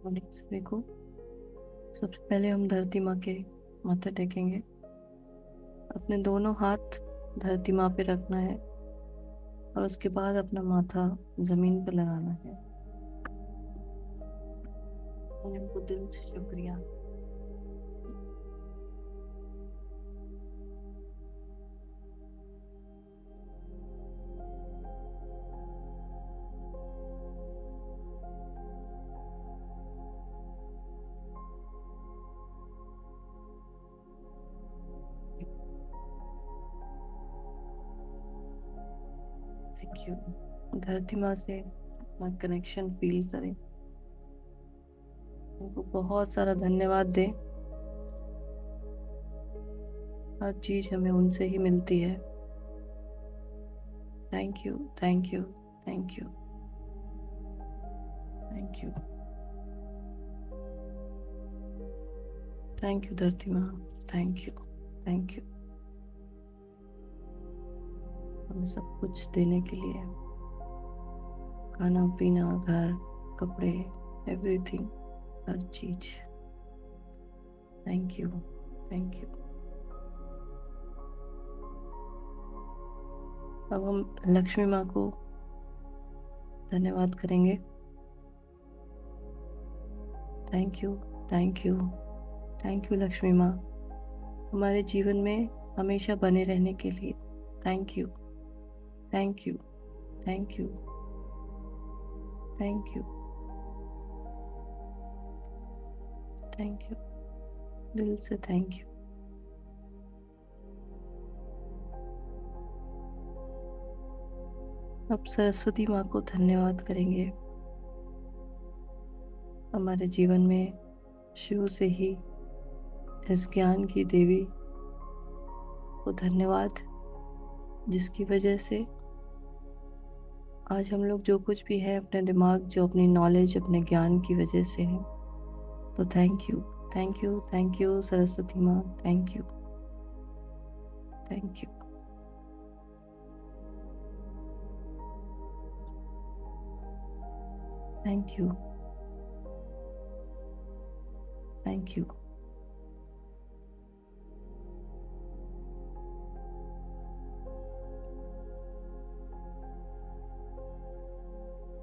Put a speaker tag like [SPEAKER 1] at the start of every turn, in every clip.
[SPEAKER 1] Morning सभी को। सबसे पहले हम धरती माँ के माथे टेकेंगे। अपने दोनों हाथ धरती माँ पे रखना है और उसके बाद अपना माथा जमीन पर लगाना है। उनको दिल से शुक्रिया। Thank you. धरती माँ से अपना कनेक्शन फील करें। उनको बहुत सारा धन्यवाद दें। हर चीज हमें उनसे ही मिलती है। Thank you, thank you, thank you, thank you, thank you धरती माँ। थैंक यू, थैंक यू हमें सब कुछ देने के लिए। खाना पीना, घर, कपड़े, एवरीथिंग, हर चीज। Thank you, thank you. अब हम लक्ष्मी माँ को धन्यवाद करेंगे। Thank you, thank you, thank you Lakshmi माँ, हमारे जीवन में हमेशा बने रहने के लिए। Thank you, thank you, thank you, thank you, thank you, दिल से थैंक यू। अब सरस्वती माँ को धन्यवाद करेंगे। हमारे जीवन में शुरू से ही इस ज्ञान की देवी को धन्यवाद, जिसकी वजह से आज हम लोग जो कुछ भी है, अपने दिमाग, जो अपनी नॉलेज, अपने ज्ञान की वजह से है। तो thank you, thank you, thank you Saraswati माँ। Thank you, thank you, thank you, thank you,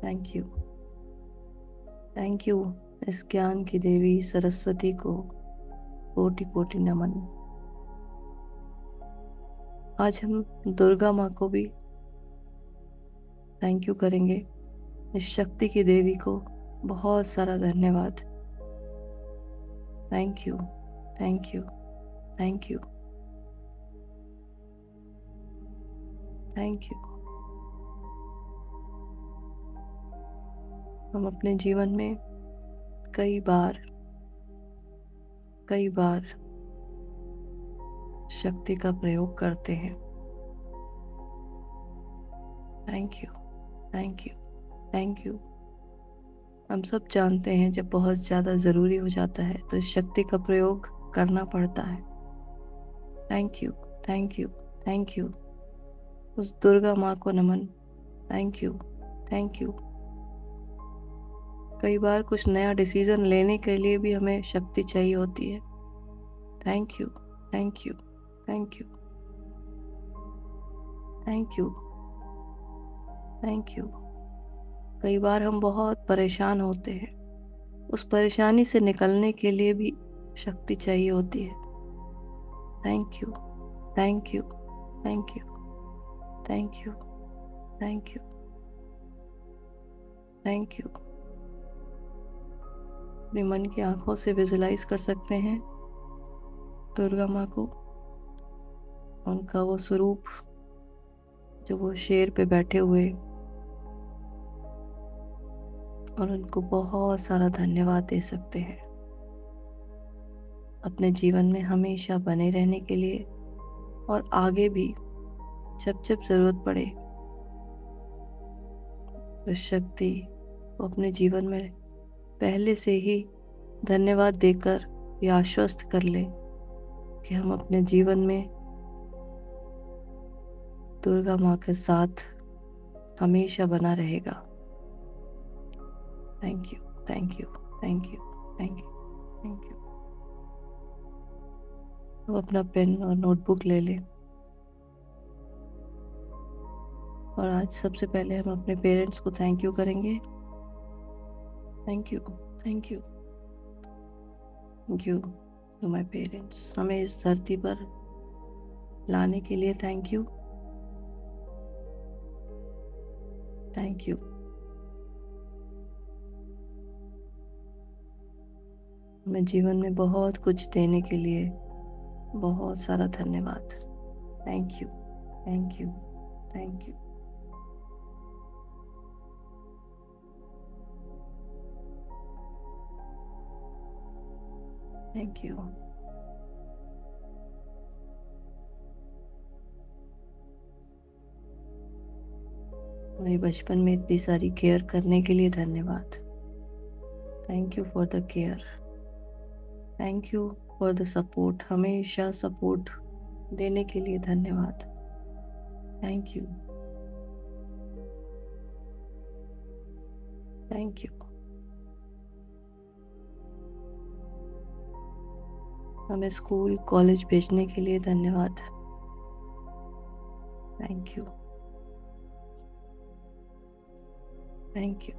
[SPEAKER 1] thank you, thank you इस ज्ञान की देवी सरस्वती को कोटि कोटि नमन। आज हम दुर्गा माँ को भी थैंक यू करेंगे। इस शक्ति की देवी को बहुत सारा धन्यवाद। Thank you, thank you, thank you, thank you. हम अपने जीवन में कई बार शक्ति का प्रयोग करते हैं। Thank you, thank you, thank you. हम सब जानते हैं जब बहुत ज़्यादा ज़रूरी हो जाता है तो इस शक्ति का प्रयोग करना पड़ता है। Thank you, thank you, thank you. उस दुर्गा माँ को नमन। Thank you, thank you. कई बार कुछ नया डिसीजन लेने के लिए भी हमें शक्ति चाहिए होती है। Thank you, thank you, thank you, thank you, thank you. कई बार हम बहुत परेशान होते हैं, उस परेशानी से निकलने के लिए भी शक्ति चाहिए होती है। Thank you, thank you, thank you, thank you, thank you, thank you. अपने मन की आंखों से विजुलाइज कर सकते हैं दुर्गा माँ को, उनका वो स्वरूप जो वो शेर पे बैठे हुए, और उनको बहुत सारा धन्यवाद दे सकते हैं अपने जीवन में हमेशा बने रहने के लिए, और आगे भी जब जब जरूरत पड़े तो शक्ति को अपने जीवन में पहले से ही धन्यवाद देकर ये आश्वस्त कर ले कि हम अपने जीवन में दुर्गा माँ के साथ हमेशा बना रहेगा। Thank you, thank you. Thank you, thank you, thank you. अब अपना पेन और नोटबुक ले लें और आज सबसे पहले हम अपने पेरेंट्स को थैंक यू करेंगे। Thank you, thank you, thank you to my parents. हमें इस धरती पर लाने के लिए थैंक यू, थैंक यू। हमें जीवन में बहुत कुछ देने के लिए बहुत सारा धन्यवाद। Thank you, thank you, thank you. Thank you. हमारे बचपन में इतनी सारी केयर करने के लिए धन्यवाद। Thank you for the care, thank you for the support. हमेशा सपोर्ट देने के लिए धन्यवाद। Thank you, thank you. हमें स्कूल कॉलेज भेजने के लिए धन्यवाद। Thank you, thank you,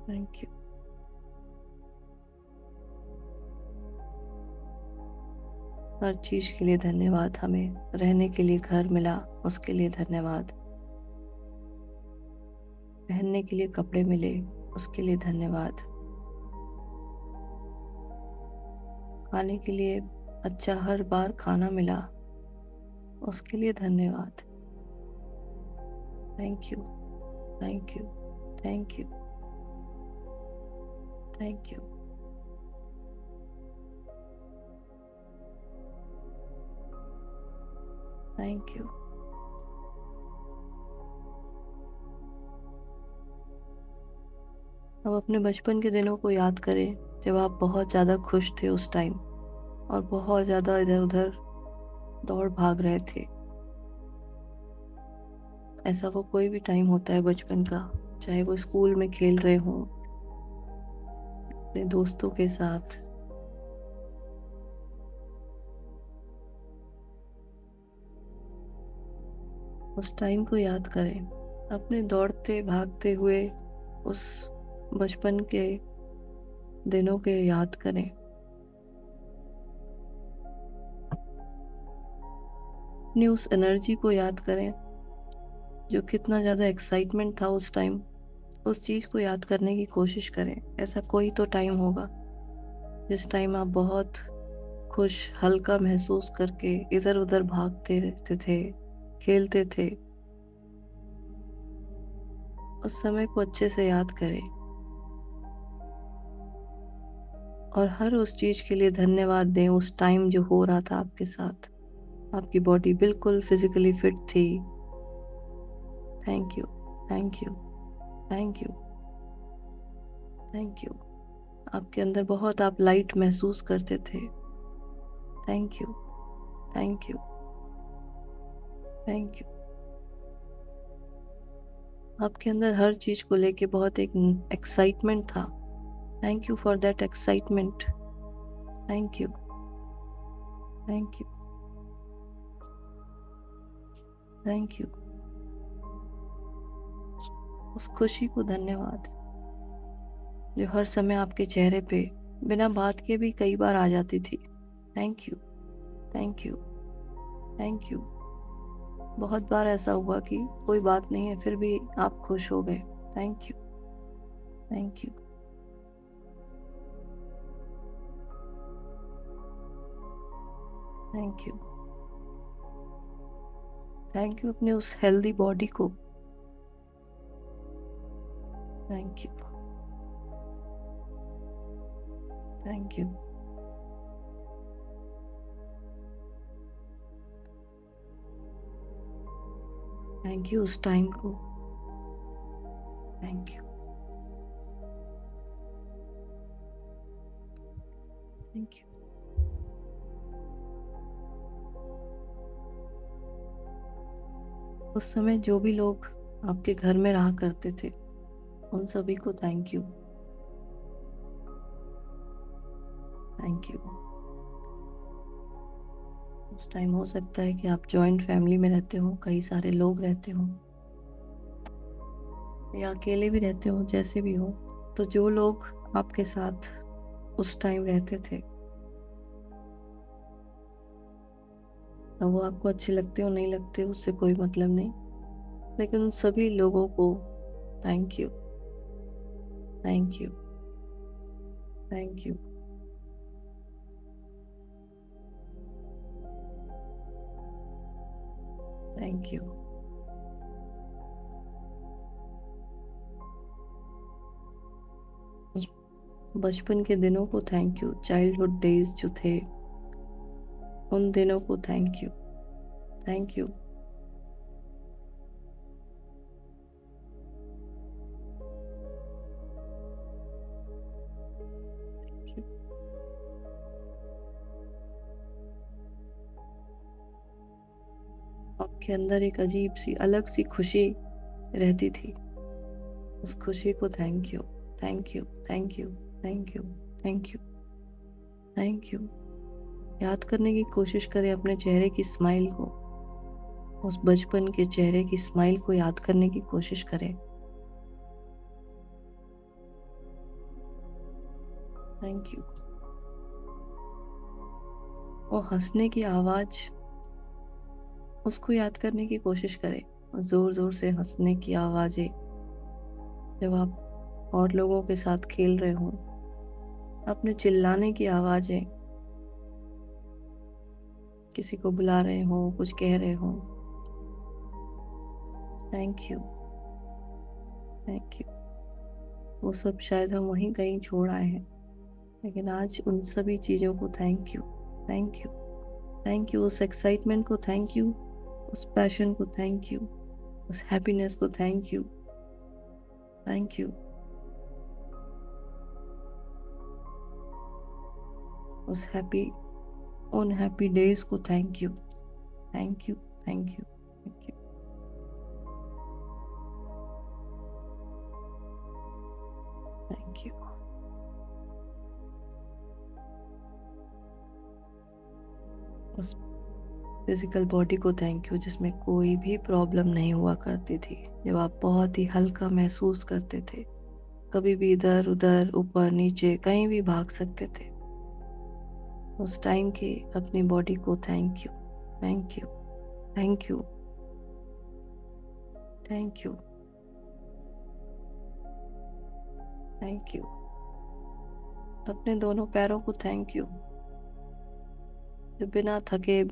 [SPEAKER 1] thank you. हर चीज के लिए धन्यवाद। हमें रहने के लिए घर मिला, उसके लिए धन्यवाद। पहनने के लिए कपड़े मिले, उसके लिए धन्यवाद। खाने के लिए अच्छा हर बार खाना मिला, उसके लिए धन्यवाद। Thank you, thank you, thank you, thank you. Thank you. अब अपने बचपन के दिनों को याद करें जब आप बहुत ज़्यादा खुश थे उस टाइम और बहुत ज़्यादा इधर उधर दौड़ भाग रहे थे। ऐसा वो कोई भी टाइम होता है बचपन का, चाहे वो स्कूल में खेल रहे हों अपने दोस्तों के साथ। उस टाइम को याद करें, अपने दौड़ते भागते हुए उस बचपन के दिनों के याद करें। अपनी उस एनर्जी को याद करें, जो कितना ज़्यादा एक्साइटमेंट था उस टाइम। उस चीज़ को याद करने की कोशिश करें। ऐसा कोई तो टाइम होगा जिस टाइम आप बहुत खुश हल्का महसूस करके इधर उधर भागते रहते थे, खेलते थे। उस समय को अच्छे से याद करें और हर उस चीज के लिए धन्यवाद दें। उस टाइम जो हो रहा था आपके साथ, आपकी बॉडी बिल्कुल फिजिकली फिट थी। Thank you, thank you, thank you, thank you. आपके अंदर बहुत आप लाइट महसूस करते थे। Thank you, thank you, thank you. आपके अंदर हर चीज को लेके बहुत एक एक्साइटमेंट था। Thank you for that excitement. Thank you, thank you, thank you. उस खुशी को धन्यवाद जो हर समय आपके चेहरे पे बिना बात के भी कई बार आ जाती थी। Thank you, thank you, thank you. बहुत बार ऐसा हुआ कि कोई बात नहीं है फिर भी आप खुश हो गए। Thank you, thank you, thank you. Thank you अपने उस हेल्दी बॉडी को। Thank you, thank you, thank you उस टाइम को। Thank you, thank you. उस समय जो भी लोग आपके घर में रहा करते थे, उन सभी को थैंक यू। Thank you. उस टाइम हो सकता है कि आप जॉइंट फैमिली में रहते हो, कई सारे लोग रहते हो, या अकेले भी रहते हो, जैसे भी हो। तो जो लोग आपके साथ उस टाइम रहते थे, अब वो आपको अच्छे लगते हो नहीं लगते, उससे कोई मतलब नहीं, लेकिन उन सभी लोगों को thank you. Thank you. Thank you. Thank you. उस बचपन के दिनों को थैंक यू। चाइल्डहुड डेज जो थे, उन दिनों को थैंक यू। Thank you. आपके अंदर एक अजीब सी अलग सी खुशी रहती थी, उस खुशी को thank you. Thank you. Thank you. Thank you. Thank you. Thank you. याद करने की कोशिश करें अपने चेहरे की स्माइल को, उस बचपन के चेहरे की स्माइल को याद करने की कोशिश करें। Thank you. और हंसने की आवाज, उसको याद करने की कोशिश करें। जोर जोर से हंसने की आवाजें, जब आप और लोगों के साथ खेल रहे हो, अपने चिल्लाने की आवाजें, किसी को बुला रहे हो, कुछ कह रहे हो। Thank you. Thank you. वो सब शायद हम वहीं कहीं छोड़ आए हैं, लेकिन आज उन सभी चीजों को thank you. Thank you. Thank you. उस एक्साइटमेंट को थैंक यू, उस पैशन को थैंक यू, उस हैप्पीनेस को थैंक यू। Thank you. उस उन हैप्पी डेज को thank you. Thank you. Thank you. Thank you. Thank you. उस फिजिकल बॉडी को थैंक यू, जिसमें कोई भी प्रॉब्लम नहीं हुआ करती थी, जब आप बहुत ही हल्का महसूस करते थे, कभी भी इधर उधर ऊपर नीचे कहीं भी भाग सकते थे। उस टाइम की अपनी बॉडी को thank you. Thank you. Thank you. Thank you. Thank you. अपने दोनों पैरों को थैंक यू, जो बिना थके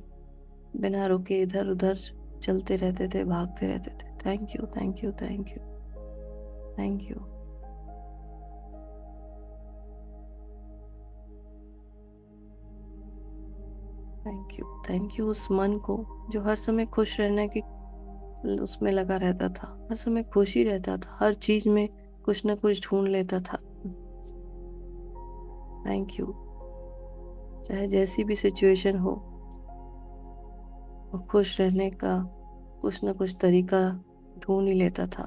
[SPEAKER 1] बिना रुके इधर उधर चलते रहते थे, भागते रहते थे। Thank you. Thank you. Thank you. Thank you. Thank you. Thank you उस मन को जो हर समय खुश रहने की उसमें लगा रहता था, हर समय खुश ही रहता था, हर चीज में कुछ ना कुछ ढूंढ लेता था। Thank you. चाहे जैसी भी सिचुएशन हो, वो खुश रहने का कुछ ना कुछ तरीका ढूंढ ही लेता था।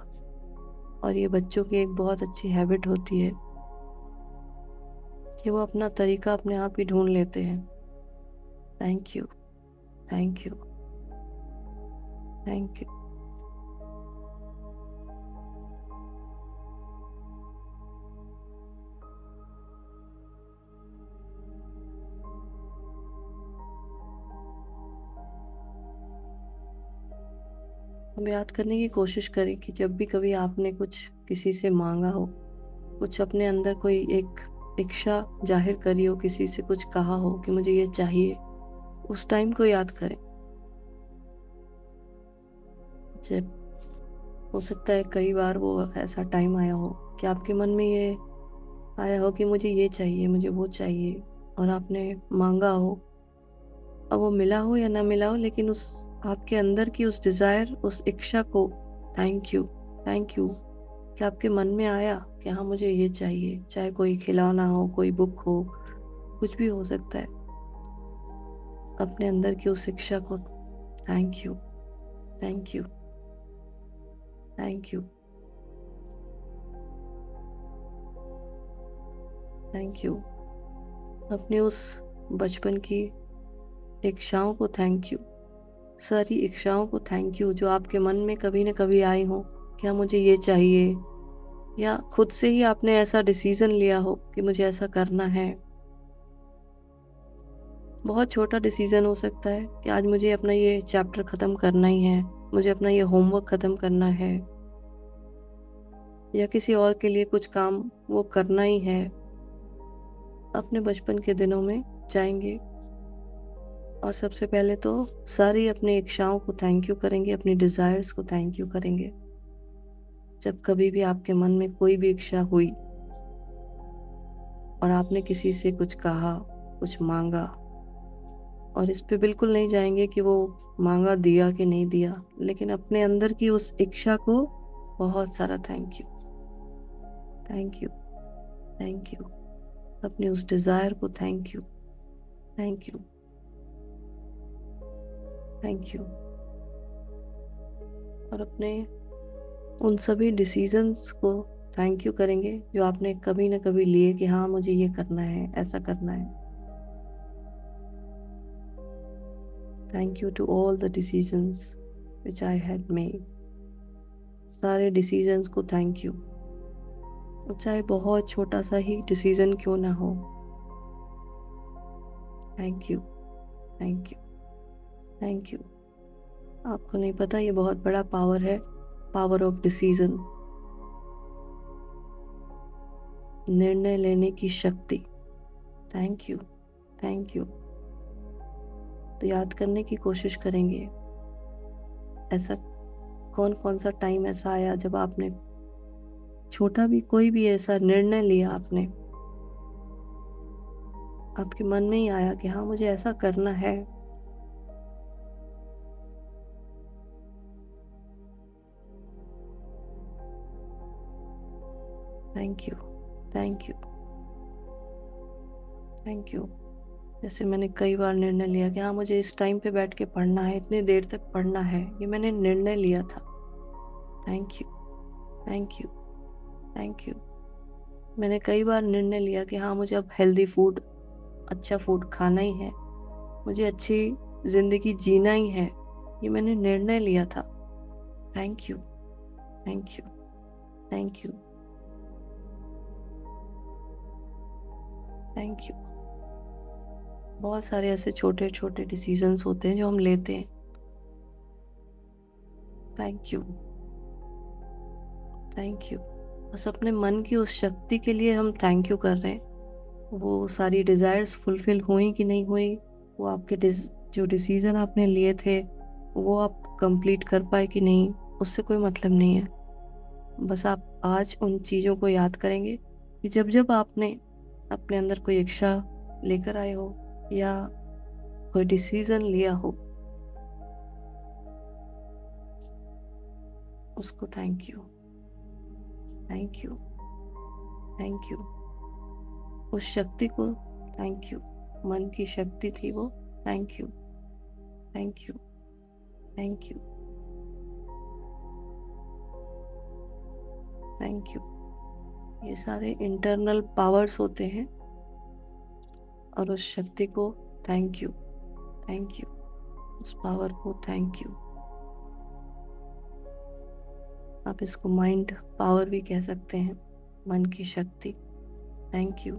[SPEAKER 1] और ये बच्चों की एक बहुत अच्छी हैबिट होती है कि वो अपना तरीका अपने आप ही ढूंढ लेते हैं। Thank you. Thank you. Thank you. हम याद करने की कोशिश करें कि जब भी कभी आपने कुछ किसी से मांगा हो, कुछ अपने अंदर कोई एक इच्छा जाहिर करी हो, किसी से कुछ कहा हो कि मुझे ये चाहिए, उस टाइम को याद करें। जब हो सकता है कई बार वो ऐसा टाइम आया हो कि आपके मन में ये आया हो कि मुझे ये चाहिए, मुझे वो चाहिए, और आपने मांगा हो। अब वो मिला हो या ना मिला हो, लेकिन उस आपके अंदर की उस डिजायर, उस इच्छा को थैंक यू। थैंक यू कि आपके मन में आया कि हाँ मुझे ये चाहिए, चाहे कोई खिलौना हो, कोई बुक हो, कुछ भी हो सकता है। अपने अंदर की उस इच्छा को thank you. Thank you. Thank you, thank you. अपनी उस बचपन की इच्छाओं को थैंक यू, सारी इच्छाओं को थैंक यू जो आपके मन में कभी न कभी आई हो, क्या मुझे ये चाहिए, या खुद से ही आपने ऐसा डिसीजन लिया हो कि मुझे ऐसा करना है। बहुत छोटा डिसीजन हो सकता है कि आज मुझे अपना ये चैप्टर ख़त्म करना ही है, मुझे अपना ये होमवर्क ख़त्म करना है, या किसी और के लिए कुछ काम वो करना ही है। अपने बचपन के दिनों में जाएंगे और सबसे पहले तो सारी अपनी इच्छाओं को थैंक यू करेंगे, अपनी डिज़ायर्स को थैंक यू करेंगे। जब कभी भी आपके मन में कोई भी इच्छा हुई और आपने किसी से कुछ कहा, कुछ मांगा, और इस पे बिल्कुल नहीं जाएंगे कि वो मांगा दिया कि नहीं दिया, लेकिन अपने अंदर की उस इच्छा को बहुत सारा thank you, thank you, thank you. अपनी उस डिज़ायर को thank you, thank you, thank you. और अपने उन सभी डिसीजंस को थैंक यू करेंगे जो आपने कभी ना कभी लिए कि हाँ मुझे ये करना है, ऐसा करना है। Thank you to all the decisions which I had made. सारे डिसीजंस को थैंक यू, चाहे बहुत छोटा सा ही डिसीजन क्यों ना हो। Thank you, thank you, thank you. आपको नहीं पता ये बहुत बड़ा पावर है, पावर ऑफ डिसीजन, निर्णय लेने की शक्ति। Thank you, thank you. तो याद करने की कोशिश करेंगे ऐसा कौन कौन सा टाइम ऐसा आया जब आपने छोटा भी कोई भी ऐसा निर्णय लिया, आपने आपके मन में ही आया कि हाँ मुझे ऐसा करना है। Thank you, thank you, thank you. जैसे मैंने कई बार निर्णय लिया कि हाँ मुझे इस टाइम पे बैठ के पढ़ना है, इतनी देर तक पढ़ना है, ये मैंने निर्णय लिया था। Thank you, thank you, thank you. मैंने कई बार निर्णय लिया कि हाँ मुझे अब हेल्दी फूड, अच्छा फूड खाना ही है, मुझे अच्छी जिंदगी जीना ही है, ये मैंने निर्णय लिया था। Thank you, thank you, thank you, thank you. बहुत सारे ऐसे छोटे छोटे डिसीजंस होते हैं जो हम लेते हैं। Thank you, thank you. बस अपने मन की उस शक्ति के लिए हम थैंक यू कर रहे हैं। वो सारी डिज़ायर्स फुलफिल हुई कि नहीं हुई, वो आपके जो डिसीजन आपने लिए थे वो आप कंप्लीट कर पाए कि नहीं, उससे कोई मतलब नहीं है। बस आप आज उन चीज़ों को याद करेंगे कि जब जब आपने अपने अंदर कोई इच्छा लेकर आए हो या कोई डिसीजन लिया हो, उसको thank you, thank you, thank you. उस शक्ति को थैंक यू, मन की शक्ति थी वो। Thank you, thank you, thank you, thank you. ये सारे इंटरनल पावर्स होते हैं, और उस शक्ति को थैंक यू, थैंक यू। उस पावर को थैंक यू। आप इसको माइंड पावर भी कह सकते हैं, मन की शक्ति। Thank you,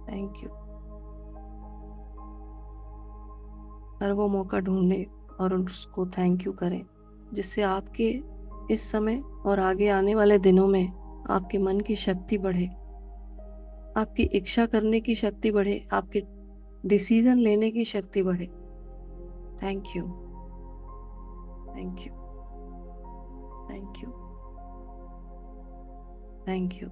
[SPEAKER 1] thank you. हर वो मौका ढूंढे और उसको थैंक यू करें जिससे आपके इस समय और आगे आने वाले दिनों में आपके मन की शक्ति बढ़े, आपकी इच्छा करने की शक्ति बढ़े, आपके डिसीजन लेने की शक्ति बढ़े। Thank you, thank you, thank you, thank you.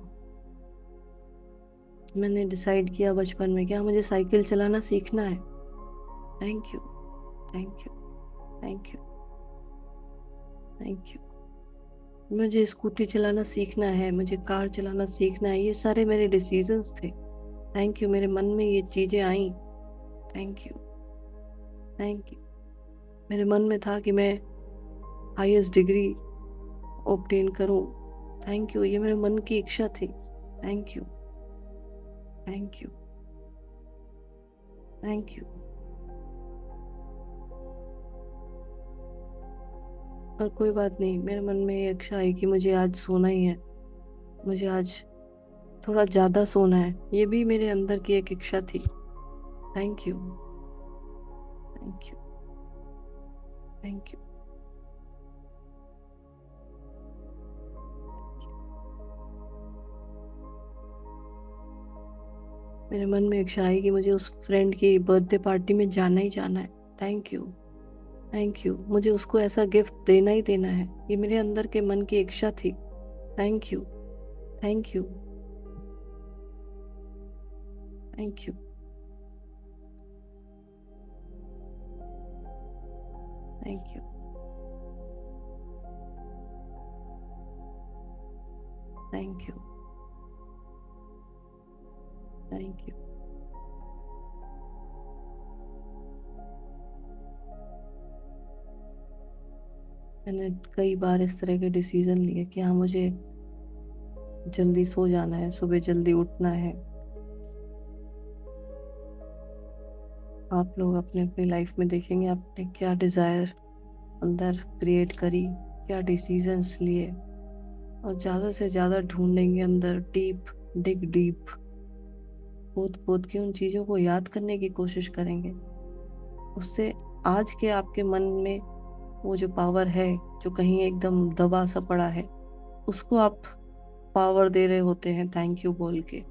[SPEAKER 1] मैंने डिसाइड किया बचपन में कि हाँ मुझे साइकिल चलाना सीखना है। Thank you, thank you, thank you, thank you. मुझे स्कूटी चलाना सीखना है, मुझे कार चलाना सीखना है, ये सारे मेरे डिसीजंस थे। थैंक यू, मेरे मन में ये चीज़ें आई। Thank you, thank you. मेरे मन में था कि मैं हाईएस्ट डिग्री ऑब्टेन करूं। थैंक यू, ये मेरे मन की इच्छा थी। Thank you, thank you, thank you. और कोई बात नहीं, मेरे मन में ये इच्छा है कि मुझे आज सोना ही है, मुझे आज थोड़ा ज्यादा सोना है। ये भी मेरे अंदर की एक इच्छा थी। Thank you, thank you, thank you. मेरे मन में इच्छा आई कि मुझे उस फ्रेंड की बर्थडे पार्टी में जाना ही जाना है। Thank you, thank you. मुझे उसको ऐसा गिफ्ट देना ही देना है, ये मेरे अंदर के मन की इच्छा थी। Thank you, thank you, thank you, thank you, thank you, thank you. मैंने कई बार इस तरह के डिसीजन लिए कि हाँ, मुझे जल्दी सो जाना है, सुबह जल्दी उठना है। आप लोग अपने अपनी लाइफ में देखेंगे आपने क्या डिजायर अंदर क्रिएट करी, क्या डिसीजंस लिए, और ज्यादा से ज्यादा ढूंढेंगे अंदर, डीप, डिग डीप, खोद खोद के उन चीजों को याद करने की कोशिश करेंगे। उससे आज के आपके मन में वो जो पावर है, जो कहीं एकदम दबा सा पड़ा है, उसको आप पावर दे रहे होते हैं थैंक यू बोल के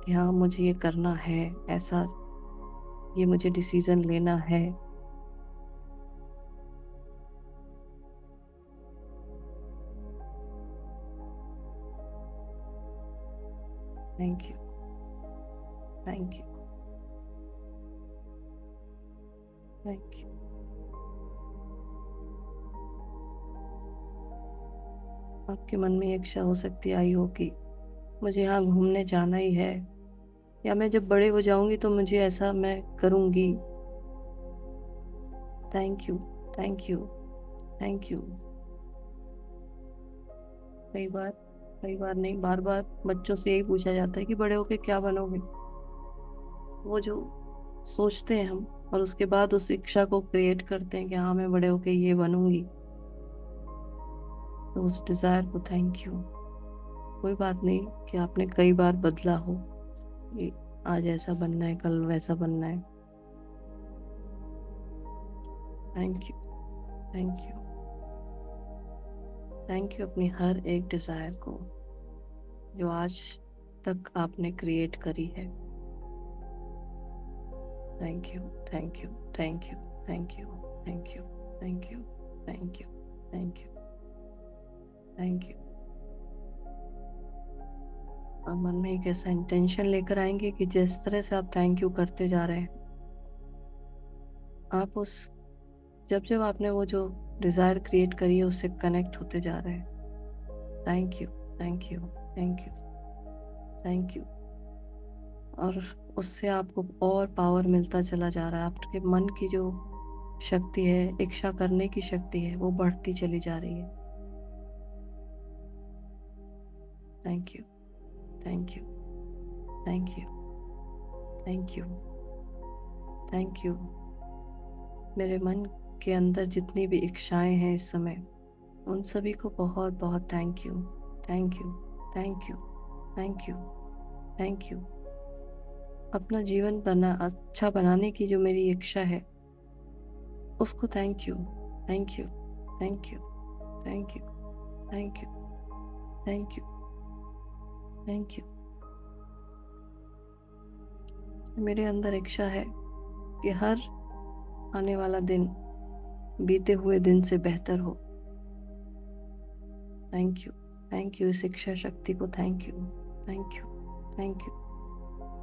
[SPEAKER 1] कि हाँ, मुझे ये करना है, ऐसा, ये मुझे डिसीजन लेना है। Thank you, thank you, thank you. आपके मन में एक इच्छा हो सकती आई हो कि मुझे यहाँ घूमने जाना ही है, या मैं जब बड़े हो जाऊंगी तो मुझे ऐसा मैं करूंगी। Thank you, thank you, thank you. कई बार, कई बार नहीं, बार बार बच्चों से यही पूछा जाता है कि बड़े होके क्या बनोगे। वो जो सोचते हैं हम, और उसके बाद उस इच्छा को क्रिएट करते हैं कि हाँ, मैं बड़े होके ये बनूंगी, तो उस डिजायर को थैंक यू। कोई बात नहीं कि आपने कई बार बदला हो, कि आज ऐसा बनना है, कल वैसा बनना है। Thank you, thank you, thank you अपनी हर एक डिजायर को जो आज तक आपने क्रिएट करी है। Thank you, thank you, thank you, thank you, thank you, thank you, thank you, thank you, thank you. और मन में एक ऐसा इंटेंशन लेकर आएंगे कि जिस तरह से आप थैंक यू करते जा रहे हैं, आप उस, जब जब आपने वो जो डिजायर क्रिएट करी है उससे कनेक्ट होते जा रहे हैं। Thank you, thank you, thank you, thank you. और उससे आपको और पावर मिलता चला जा रहा है। आपके मन की जो शक्ति है, इच्छा करने की शक्ति है, वो बढ़ती चली जा रही है। Thank you, thank you, thank you, thank you, thank you. मेरे मन के अंदर जितनी भी इच्छाएं हैं इस समय, उन सभी को बहुत बहुत thank you, thank you, thank you, thank you, thank you. अपना जीवन बना अच्छा बनाने की जो मेरी इच्छा है, उसको thank you, thank you, thank you, thank you, thank you, thank you, thank you. मेरे अंदर इच्छा है कि हर आने वाला दिन बीते हुए दिन से बेहतर हो। थैंक यू, थैंक यू, इस इच्छा शक्ति को thank you, thank you, thank you.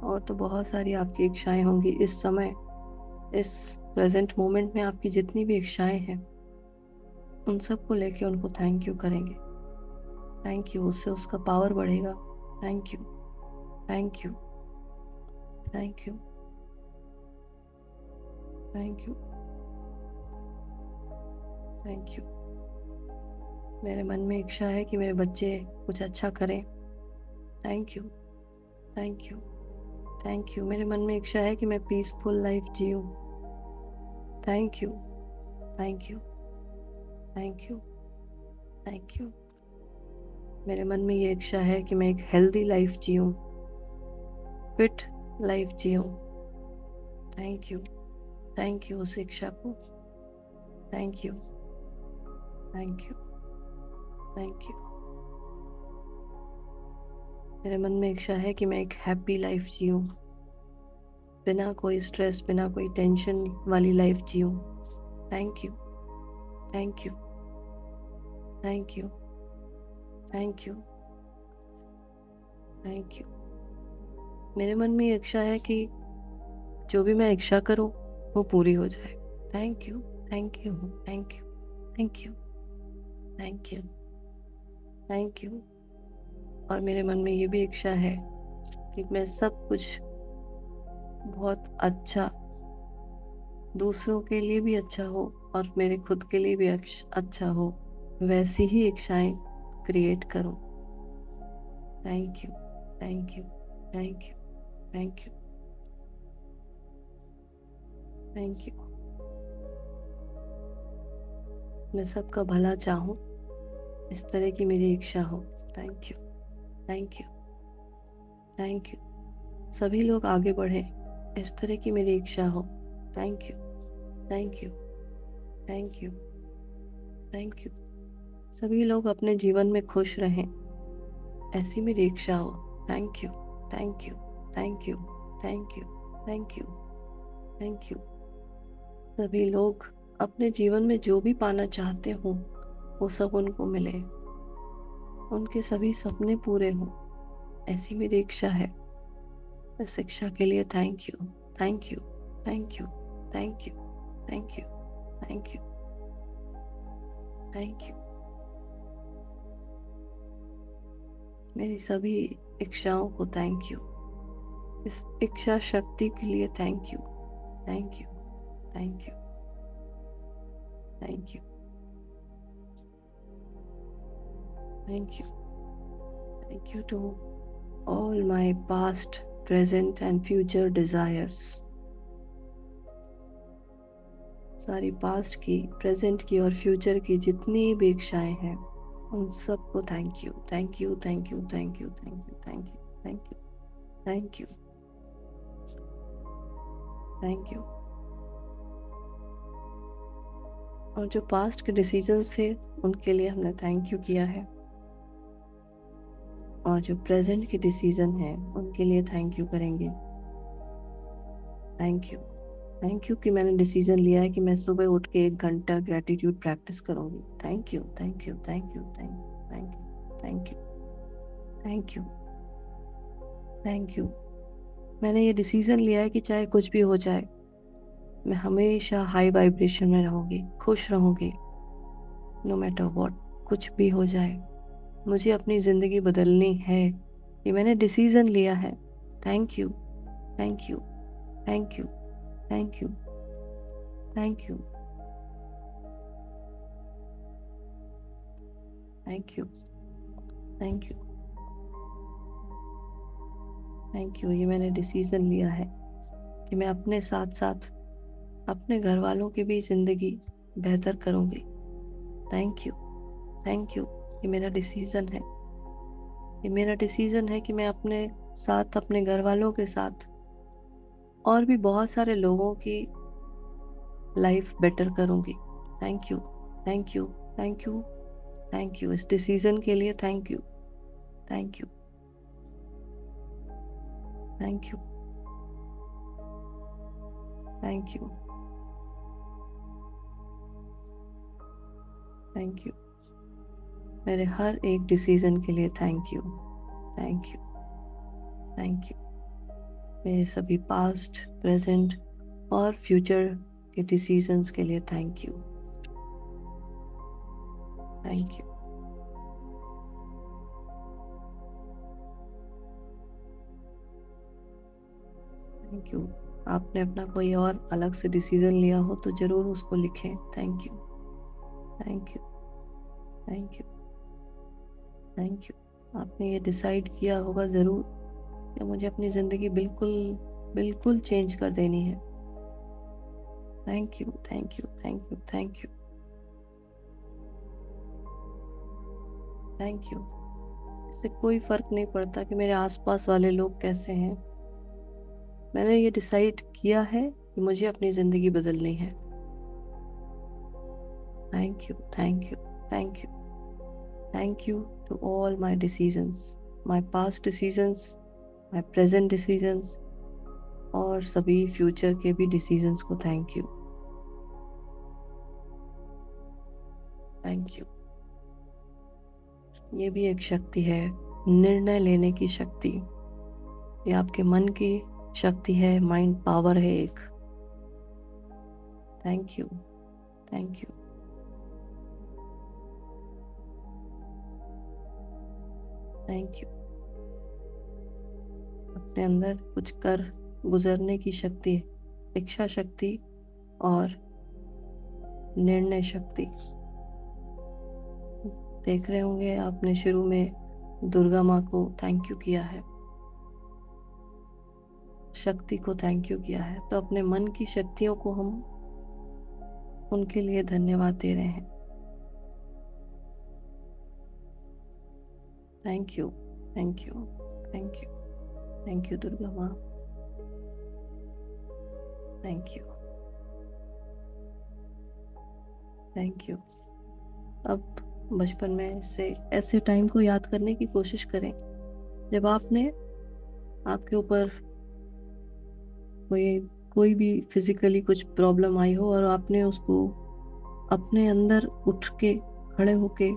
[SPEAKER 1] और तो बहुत सारी आपकी इच्छाएं होंगी इस समय, इस प्रेजेंट मोमेंट में आपकी जितनी भी इच्छाएं हैं, उन सबको लेके उनको थैंक यू करेंगे। थैंक यू, उससे उसका पावर बढ़ेगा। Thank you, thank you, thank you, thank you, thank you. मेरे मन में इच्छा है कि मेरे बच्चे कुछ अच्छा करें। Thank you, thank you, thank you. मेरे मन में इच्छा है कि मैं पीसफुल लाइफ जीऊँ। Thank you, thank you, thank you, thank you. मेरे मन में ये इच्छा है कि मैं एक हेल्दी लाइफ जीऊँ, फिट लाइफ जीऊँ। थैंक यू, थैंक यू उस इच्छा को। Thank you, thank you, thank you. मेरे मन में इच्छा है कि मैं एक हैप्पी लाइफ जीऊँ, बिना कोई स्ट्रेस, बिना कोई टेंशन वाली लाइफ जीऊँ। Thank you, thank you, thank you, thank you, thank you. मेरे मन में ये इच्छा है कि जो भी मैं इच्छा करूं वो पूरी हो जाए। Thank you, thank you, thank you, thank you, thank you, thank you. और मेरे मन में ये भी इच्छा है कि मैं सब कुछ बहुत अच्छा, दूसरों के लिए भी अच्छा हो और मेरे खुद के लिए भी अच्छा हो, वैसी ही इच्छाएं क्रिएट करूं। Thank you, thank you, thank you, thank you, thank you. मैं सबका भला चाहूं, इस तरह की मेरी इच्छा हो। Thank you, thank you, thank you. सभी लोग आगे बढ़े, इस तरह की मेरी इच्छा हो। Thank you, thank you, thank you, thank you. सभी लोग अपने जीवन में खुश रहें, ऐसी मेरी इच्छा हो। Thank you, thank you, thank you, thank you, thank you, thank you. सभी लोग अपने जीवन में जो भी पाना चाहते हों वो सब उनको मिले, उनके सभी सपने पूरे हों, ऐसी मेरी इच्छा है। इस इच्छा के लिए thank you, thank you, thank you, thank you, thank you, thank you, thank you. मेरी सभी इच्छाओं को थैंक यू। इस इच्छा शक्ति के लिए thank you, thank you, thank you, thank you, thank you, thank you to all my past, present and future desires. सारी पास्ट की, प्रेजेंट की और फ्यूचर की जितनी भी इच्छाएं हैं उन सबको thank you, thank you, thank you, thank you, thank you, thank you, thank you, thank you, thank you. और जो पास्ट के डिसीजंस थे उनके लिए हमने थैंक यू किया है, और जो प्रेजेंट के डिसीजन हैं उनके लिए थैंक यू करेंगे। थैंक यू, थैंक यू कि मैंने डिसीजन लिया है कि मैं सुबह उठ के 1 घंटा ग्रेटिट्यूड प्रैक्टिस करूंगी। Thank you, thank you, thank you, thank you, thank you, thank you, thank you, thank you. मैंने ये डिसीजन लिया है कि चाहे कुछ भी हो जाए, मैं हमेशा हाई वाइब्रेशन में रहूंगी, खुश रहूंगी, नो मैटर व्हाट, कुछ भी हो जाए। मुझे अपनी जिंदगी बदलनी है, ये मैंने डिसीजन लिया है। Thank you, thank you, thank you, thank you, thank you, thank you, thank you, thank you. ये मैंने डिसीजन लिया है कि मैं अपने साथ साथ अपने घर वालों की भी जिंदगी बेहतर करूंगी। Thank you, thank you. ये मेरा डिसीजन है, ये मेरा डिसीजन है कि मैं अपने साथ, अपने घर वालों के साथ और भी बहुत सारे लोगों की लाइफ बेटर करूंगी। Thank you, thank you, thank you, thank you. इस डिसीजन के लिए thank you, thank you, thank you, thank you, thank you. मेरे हर एक डिसीजन के लिए thank you, thank you, thank you. मेरे सभी पास्ट, प्रेजेंट और फ्यूचर के डिसीजंस के लिए thank you, thank you. Thank you. आपने अपना कोई और अलग से डिसीजन लिया हो तो जरूर उसको लिखें। Thank you. Thank you, thank you, thank you. आपने ये डिसाइड किया होगा ज़रूर कि मुझे अपनी ज़िंदगी बिल्कुल बिल्कुल चेंज कर देनी है। Thank you, thank you, thank you, thank you, thank you. इससे कोई फ़र्क नहीं पड़ता कि मेरे आसपास वाले लोग कैसे हैं। मैंने ये डिसाइड किया है कि मुझे अपनी ज़िंदगी बदलनी है। Thank you, thank you, thank you, thank you to all my decisions, my past decisions, my present decisions और सभी फ्यूचर के भी डिसीजंस को थैंक यू, थैंक यू। ये भी एक शक्ति है, निर्णय लेने की शक्ति। ये आपके मन की शक्ति है, माइंड पावर है एक। Thank you, thank you, thank you. अपने अंदर कुछ कर गुजरने की शक्ति है, इच्छा शक्ति और निर्णय शक्ति। देख रहे होंगे आपने शुरू में दुर्गा माँ को थैंक यू किया है, शक्ति को थैंक यू किया है, तो अपने मन की शक्तियों को हम उनके लिए धन्यवाद दे रहे हैं। Thank you, thank you, thank you, thank you Durga माँ, थैंक यू, थैंक यू। अब बचपन में से ऐसे टाइम को याद करने की कोशिश करें जब आपके ऊपर कोई कोई भी फिजिकली कुछ प्रॉब्लम आई हो और आपने उसको अपने अंदर उठ के खड़े होके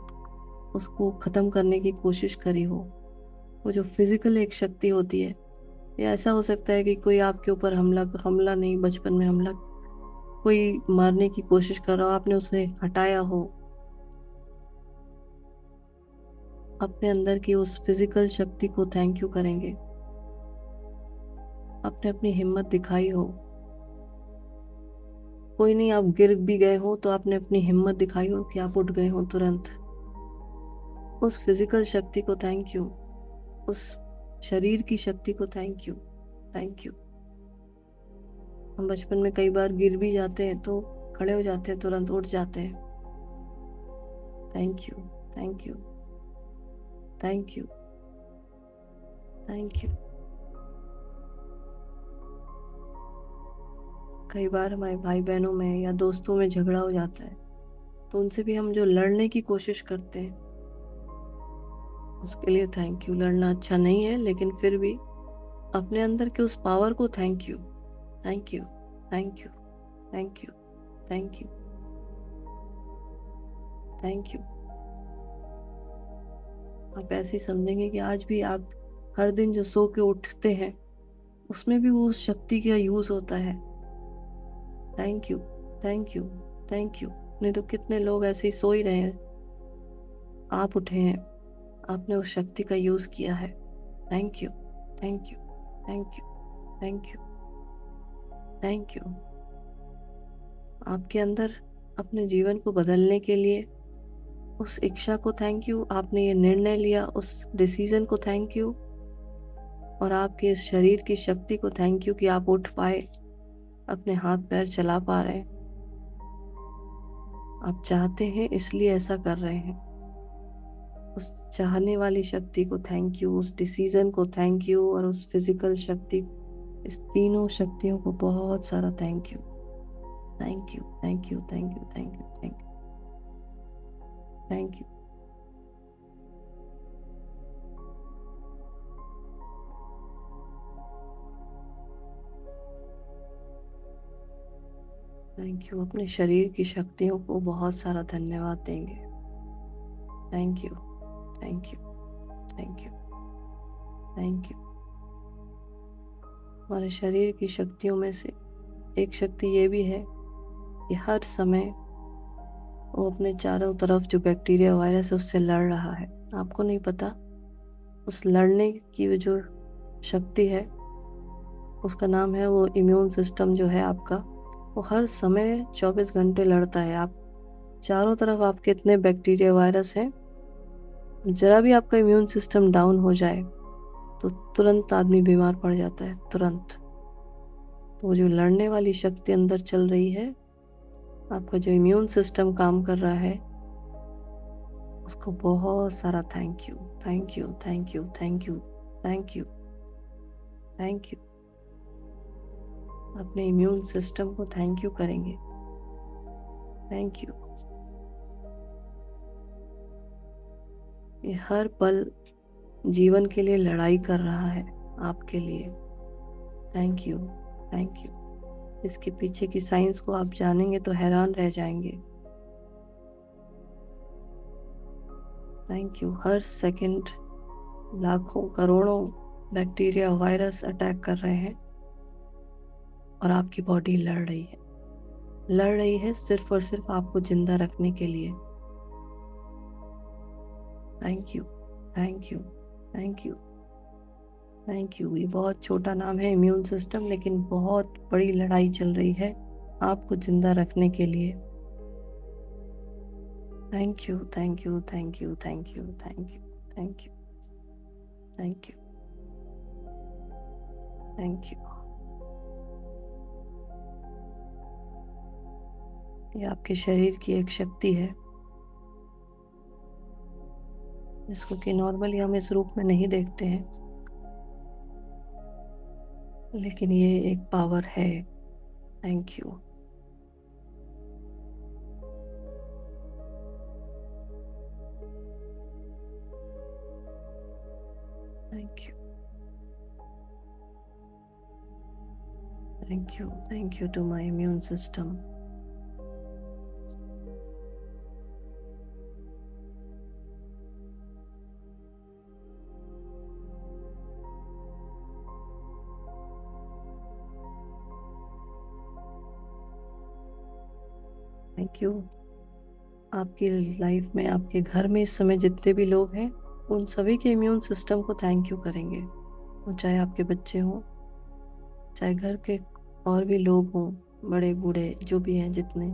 [SPEAKER 1] उसको ख़त्म करने की कोशिश करी हो। वो जो फिजिकल एक शक्ति होती है, या ऐसा हो सकता है कि कोई आपके ऊपर हमला हमला नहीं, बचपन में हमला, कोई मारने की कोशिश कर रहा हो, आपने उसे हटाया हो। अपने अंदर की उस फिजिकल शक्ति को थैंक यू करेंगे। आपने अपनी हिम्मत दिखाई हो, कोई नहीं, आप गिर भी गए हो तो आपने अपनी हिम्मत दिखाई हो कि आप उठ गए हो तुरंत। उस फिजिकल शक्ति को थैंक यू, उस शरीर की शक्ति को थैंक यू, थैंक यू। हम बचपन में कई बार गिर भी जाते हैं तो खड़े हो जाते हैं, तुरंत उठ जाते हैं। Thank you, thank you, thank you, thank you. कई बार हमारे भाई बहनों में या दोस्तों में झगड़ा हो जाता है, तो उनसे भी हम जो लड़ने की कोशिश करते हैं, उसके लिए थैंक यू। लड़ना अच्छा नहीं है, लेकिन फिर भी अपने अंदर के उस पावर को thank you, thank you, thank you, thank you, thank you, thank you. आप ऐसे ही समझेंगे कि आज भी आप हर दिन जो सो के उठते हैं उसमें भी वो उस शक्ति का यूज होता है। Thank you, thank you, thank you. नहीं तो कितने लोग ऐसे ही सो ही रहे हैं, आप उठे हैं, आपने उस शक्ति का यूज किया है। Thank you, thank you, thank you, thank you, thank you. आपके अंदर अपने जीवन को बदलने के लिए उस इच्छा को थैंक यू, आपने ये निर्णय लिया उस डिसीजन को थैंक यू, और आपके इस शरीर की शक्ति को थैंक यू कि आप उठ पाए, अपने हाथ पैर चला पा रहे हैं। आप चाहते हैं इसलिए ऐसा कर रहे हैं। उस चाहने वाली शक्ति को थैंक यू, उस डिसीजन को थैंक यू, और उस फिजिकल शक्ति, इस तीनों शक्तियों को बहुत सारा thank you, thank you, thank you, thank you, thank you, thank you, thank you. Thank you. अपने शरीर की शक्तियों को बहुत सारा धन्यवाद देंगे। Thank you, thank you, thank you, thank you. हमारे शरीर की शक्तियों में से एक शक्ति ये भी है कि हर समय वो अपने चारों तरफ जो बैक्टीरिया वायरस है उससे लड़ रहा है। आपको नहीं पता, उस लड़ने की जो शक्ति है उसका नाम है, वो इम्यून सिस्टम जो है आपका, वो हर समय 24 घंटे लड़ता है। आप चारों तरफ आपके इतने बैक्टीरिया वायरस हैं, जरा भी आपका इम्यून सिस्टम डाउन हो जाए तो तुरंत आदमी बीमार पड़ जाता है, तुरंत। तो वो जो लड़ने वाली शक्ति अंदर चल रही है, आपका जो इम्यून सिस्टम काम कर रहा है, उसको बहुत सारा thank you, thank you, thank you, thank you, thank you, thank you. अपने इम्यून सिस्टम को थैंक यू करेंगे। Thank you. ये हर पल जीवन के लिए लड़ाई कर रहा है, आपके लिए। Thank you, thank you. इसके पीछे की साइंस को आप जानेंगे तो हैरान रह जाएंगे। Thank you. हर सेकंड लाखों करोड़ों बैक्टीरिया वायरस अटैक कर रहे हैं और आपकी बॉडी लड़ रही है सिर्फ और सिर्फ आपको जिंदा रखने के लिए। Thank you, thank you, thank you, thank you. ये बहुत छोटा नाम है इम्यून सिस्टम, लेकिन बहुत बड़ी लड़ाई चल रही है आपको जिंदा रखने के लिए। Thank you, thank you, thank you, thank you, thank you, thank you, thank you, thank you. ये आपके शरीर की एक शक्ति है जिसको कि नॉर्मली हम इस रूप में नहीं देखते हैं, लेकिन ये एक पावर है। Thank you. Thank you, thank you, thank you to my immune system. Thank you. आपकी लाइफ में, आपके घर में इस समय जितने भी लोग हैं, उन सभी के इम्यून सिस्टम को थैंक यू करेंगे। वो चाहे आपके बच्चे हों, चाहे घर के और भी लोग हों, बड़े बूढ़े जो भी हैं जितने,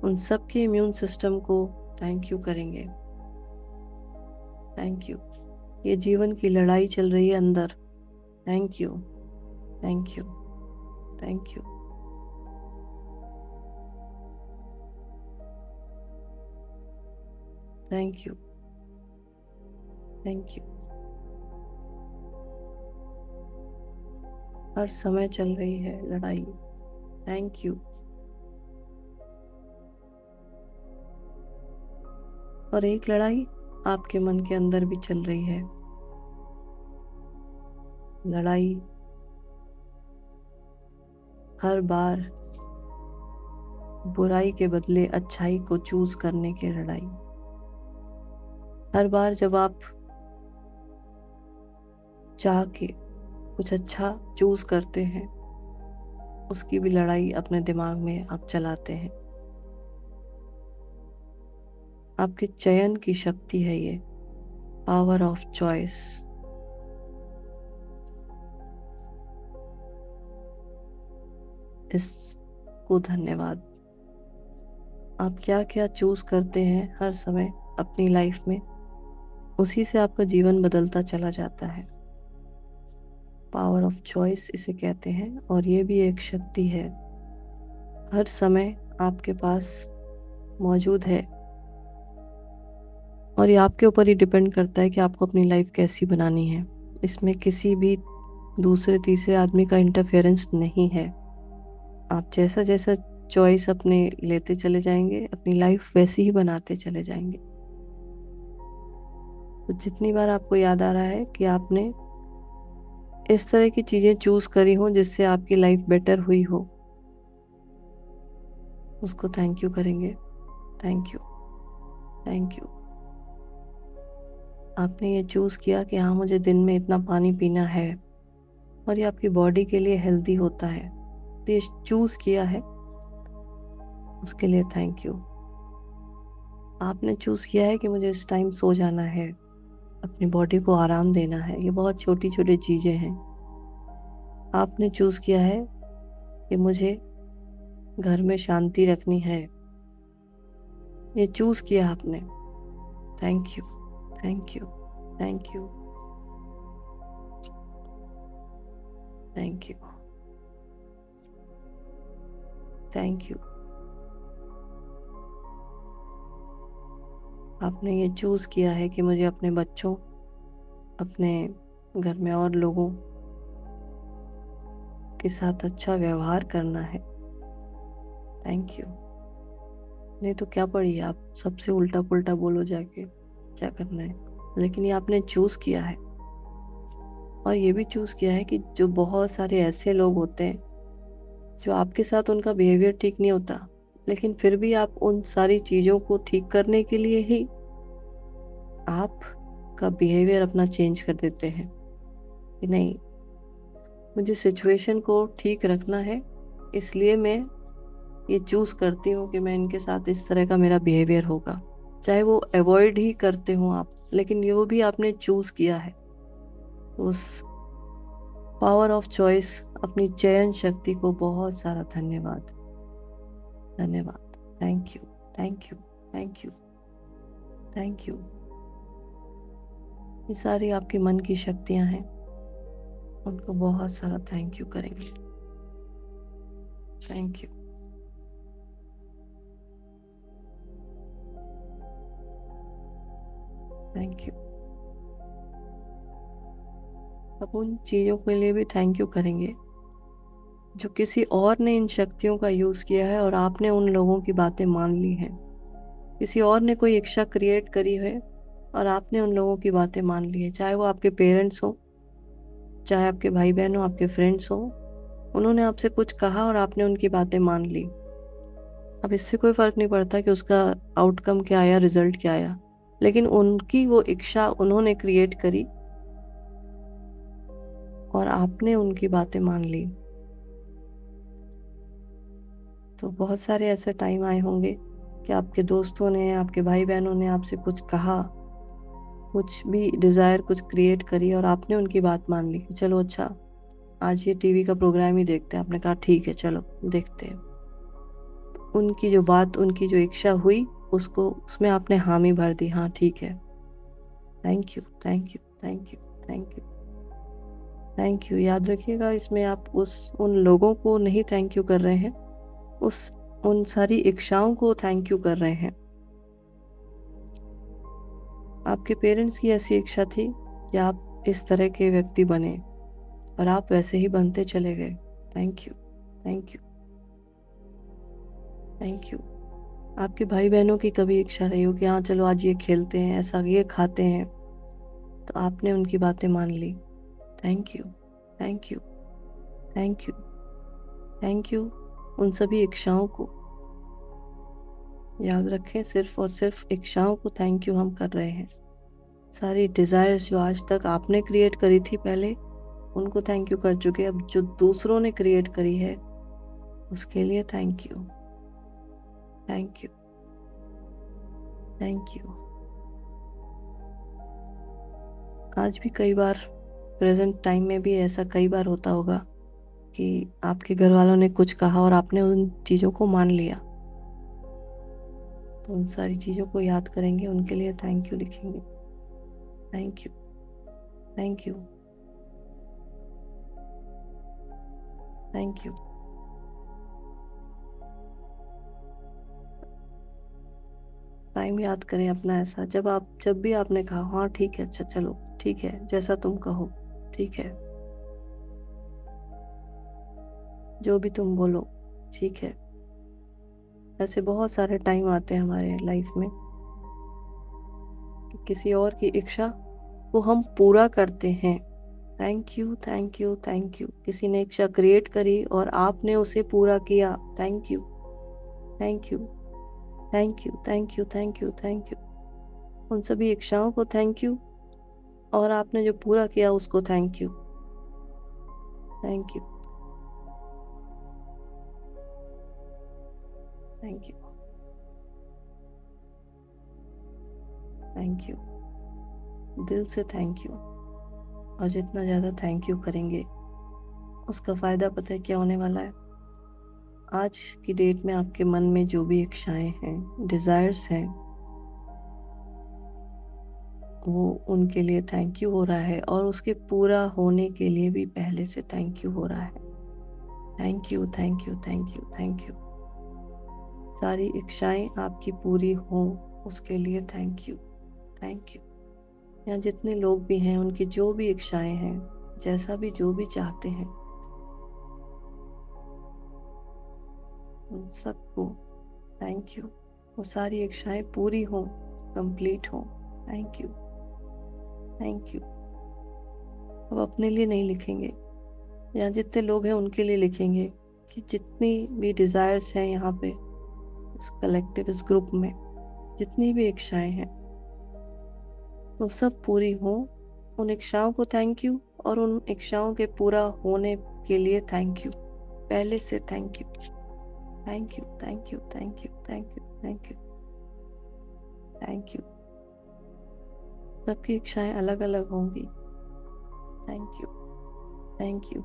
[SPEAKER 1] उन सब के इम्यून सिस्टम को थैंक यू करेंगे। Thank you. ये जीवन की लड़ाई चल रही है अंदर। Thank you, thank you, thank you, thank you, thank you. हर समय चल रही है लड़ाई। Thank you. और एक लड़ाई आपके मन के अंदर भी चल रही है। लड़ाई हर बार बुराई के बदले अच्छाई को चूज करने की लड़ाई। हर बार जब आप चाह के कुछ अच्छा चूज करते हैं, उसकी भी लड़ाई अपने दिमाग में आप चलाते हैं। आपके चयन की शक्ति है ये, पावर ऑफ चॉइस। इसको धन्यवाद। आप क्या क्या चूज करते हैं हर समय अपनी लाइफ में, उसी से आपका जीवन बदलता चला जाता है। पावर ऑफ चॉइस इसे कहते हैं, और ये भी एक शक्ति है, हर समय आपके पास मौजूद है। और ये आपके ऊपर ही डिपेंड करता है कि आपको अपनी लाइफ कैसी बनानी है। इसमें किसी भी दूसरे तीसरे आदमी का इंटरफेरेंस नहीं है। आप जैसा जैसा चॉइस अपने लेते चले जाएंगे, अपनी लाइफ वैसी ही बनाते चले जाएंगे। तो जितनी बार आपको याद आ रहा है कि आपने इस तरह की चीजें चूज करी हो जिससे आपकी लाइफ बेटर हुई हो, उसको थैंक यू करेंगे। Thank you, thank you. आपने ये चूज किया कि हाँ, मुझे दिन में इतना पानी पीना है, और ये आपकी बॉडी के लिए हेल्दी होता है। तो ये चूज किया है, उसके लिए थैंक यू। आपने चूज किया है कि मुझे इस टाइम सो जाना है, अपनी बॉडी को आराम देना है। ये बहुत छोटी छोटी चीजें हैं। आपने चूज किया है कि मुझे घर में शांति रखनी है, ये चूज किया आपने। Thank you, thank you, thank you, thank you, thank you. आपने ये चूज किया है कि मुझे अपने बच्चों, अपने घर में और लोगों के साथ अच्छा व्यवहार करना है। Thank you. नहीं तो क्या पड़ी, आप सबसे उल्टा पुल्टा बोलो जाके, क्या करना है। लेकिन ये आपने चूज किया है। और ये भी चूज किया है कि जो बहुत सारे ऐसे लोग होते हैं जो आपके साथ उनका बिहेवियर ठीक नहीं होता, लेकिन फिर भी आप उन सारी चीजों को ठीक करने के लिए ही आप का बिहेवियर अपना चेंज कर देते हैं कि नहीं, मुझे सिचुएशन को ठीक रखना है, इसलिए मैं ये चूज करती हूँ कि मैं इनके साथ इस तरह का मेरा बिहेवियर होगा। चाहे वो अवॉइड ही करते हो आप, लेकिन ये वो भी आपने चूज किया है। उस पावर ऑफ चॉइस, अपनी चयन शक्ति को बहुत सारा धन्यवाद, धन्यवाद। Thank you, thank you, thank you, thank you. ये सारी आपके मन की शक्तियां हैं, उनको बहुत सारा थैंक यू करेंगे। Thank you, thank you. अब उन चीजों के लिए भी थैंक यू करेंगे जो किसी और ने इन शक्तियों का यूज किया है और आपने उन लोगों की बातें मान ली हैं। किसी और ने कोई इच्छा क्रिएट करी है और आपने उन लोगों की बातें मान ली है, चाहे वो आपके पेरेंट्स हो, चाहे आपके भाई बहन हो, आपके फ्रेंड्स हो। उन्होंने आपसे कुछ कहा और आपने उनकी बातें मान ली। अब इससे कोई फर्क नहीं पड़ता कि उसका आउटकम क्या आया, रिजल्ट क्या आया, लेकिन उनकी वो इच्छा उन्होंने क्रिएट करी और आपने उनकी बातें मान ली। तो बहुत सारे ऐसे टाइम आए होंगे कि आपके दोस्तों ने, आपके भाई बहनों ने आपसे कुछ कहा, कुछ भी डिजायर कुछ क्रिएट करी और आपने उनकी बात मान ली कि चलो अच्छा, आज ये टीवी का प्रोग्राम ही देखते हैं। आपने कहा ठीक है, चलो देखते हैं। उनकी जो बात, उनकी जो इच्छा हुई, उसको उसमें आपने हामी भर दी, हाँ ठीक है। Thank you, thank you, thank you, thank you, thank you. याद रखिएगा, इसमें आप उन लोगों को नहीं थैंक यू कर रहे हैं, उन सारी इच्छाओं को थैंक यू कर रहे हैं। आपके पेरेंट्स की ऐसी इच्छा थी कि आप इस तरह के व्यक्ति बने और आप वैसे ही बनते चले गए। Thank you, thank you, thank you. आपके भाई बहनों की कभी इच्छा रही हो कि हाँ चलो आज ये खेलते हैं, ऐसा ये खाते हैं, तो आपने उनकी बातें मान ली। Thank you, thank you, thank you, thank you. उन सभी इच्छाओं को याद रखें, सिर्फ और सिर्फ इच्छाओं को थैंक यू हम कर रहे हैं। सारी डिजायर्स जो आज तक आपने क्रिएट करी थी पहले, उनको थैंक यू कर चुके। अब जो दूसरों ने क्रिएट करी है उसके लिए thank you, thank you, thank you. आज भी कई बार, प्रेजेंट टाइम में भी ऐसा कई बार होता होगा कि आपके घर वालों ने कुछ कहा और आपने उन चीज़ों को मान लिया। तो उन सारी चीज़ों को याद करेंगे, उनके लिए थैंक यू लिखेंगे। Thank you, thank you, thank you. Time याद करें अपना ऐसा, जब भी आपने कहा हाँ ठीक है, अच्छा चलो ठीक है, जैसा तुम कहो ठीक है, जो भी तुम बोलो ठीक है। ऐसे बहुत सारे टाइम आते हैं हमारे लाइफ में कि किसी और की इच्छा को हम पूरा करते हैं। Thank you, thank you, thank you. किसी ने इच्छा क्रिएट करी और आपने उसे पूरा किया। Thank you, thank you, thank you, thank you, thank you, thank you. उन सभी इच्छाओं को थैंक यू, और आपने जो पूरा किया उसको thank you, thank you, thank you, thank you. दिल से थैंक यू। और जितना ज़्यादा थैंक यू करेंगे, उसका फ़ायदा पता है क्या होने वाला है? आज की डेट में आपके मन में जो भी इच्छाएं हैं, डिजायर्स हैं, वो उनके लिए थैंक यू हो रहा है, और उसके पूरा होने के लिए भी पहले से थैंक यू हो रहा है। Thank you, thank you, thank you, thank you. सारी इच्छाएं आपकी पूरी हों, उसके लिए थैंक यू, थैंक यू। यहाँ जितने लोग भी हैं, उनकी जो भी इच्छाएं हैं, जैसा भी जो भी चाहते हैं, उन सबको थैंक यू। वो सारी इच्छाएं पूरी हों, कंप्लीट हों। Thank you, thank you. अब अपने लिए नहीं लिखेंगे, यहाँ जितने लोग हैं उनके लिए लिखेंगे कि जितनी भी डिजायर्स हैं यहाँ पे, इस कलेक्टिव, इस ग्रुप में जितनी भी इच्छाएं हैं, वो सब पूरी हों। उन इच्छाओं को थैंक यू, और उन इच्छाओं के पूरा होने के लिए थैंक यू, पहले से thank you, thank you, thank you, thank you, thank you, thank you, thank you. सबकी इच्छाएं अलग अलग होंगी। Thank you, thank you.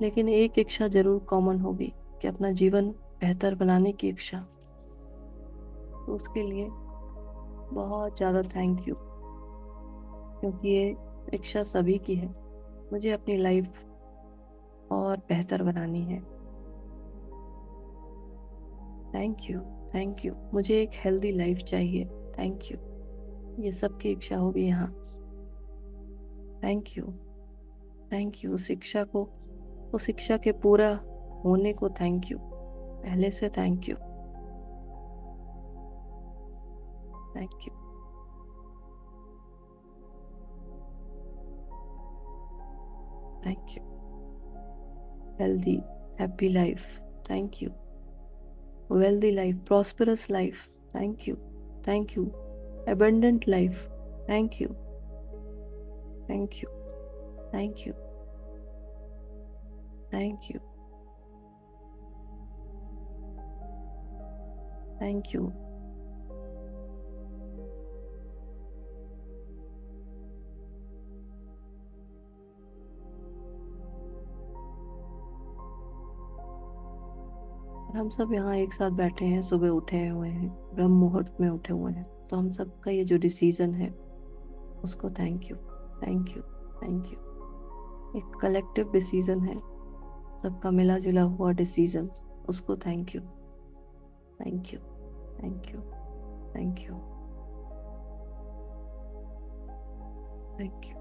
[SPEAKER 1] लेकिन एक इच्छा जरूर कॉमन होगी, कि अपना जीवन बेहतर बनाने की इच्छा। तो उसके लिए बहुत ज़्यादा थैंक यू, क्योंकि ये इच्छा सभी की है। मुझे अपनी लाइफ और बेहतर बनानी है। Thank you, thank you. मुझे एक हेल्दी लाइफ चाहिए। Thank you. ये सबकी इच्छा होगी यहाँ। Thank you, thank you. शिक्षा को, उस शिक्षा के पूरा होने को थैंक यू, पहले से thank you, thank you, thank you. Healthy, happy life, thank you. Wealthy life, prosperous life, thank you, thank you. abundant life, thank you, thank you, thank you, thank you, thank you। और हम सब यहाँ एक साथ बैठे हैं, सुबह उठे हुए हैं, ब्रह्म मुहूर्त में उठे हुए हैं, तो हम सबका ये जो डिसीजन है, उसको thank you, thank you, thank you. एक कलेक्टिव डिसीजन है, सबका मिला जुला हुआ डिसीजन, उसको thank you, thank you, thank you, thank you, thank you.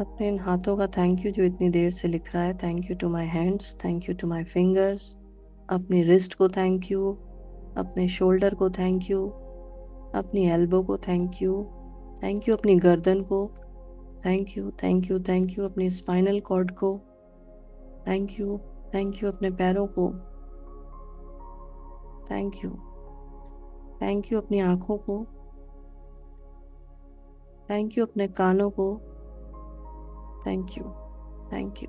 [SPEAKER 1] अपने इन हाथों का थैंक यू जो इतनी देर से लिख रहा है। Thank you to my hands, thank you to my fingers. अपनी रिस्ट को थैंक यू, अपने शोल्डर को थैंक यू, अपनी एल्बो को थैंक यू, थैंक यू अपनी गर्दन को, thank you, thank you, thank you अपनी स्पाइनल कॉर्ड को, थैंक यू, थैंक यू अपने पैरों को, थैंक यू, थैंक यू अपनी आँखों को, थैंक यू अपने कानों को, thank you, thank you,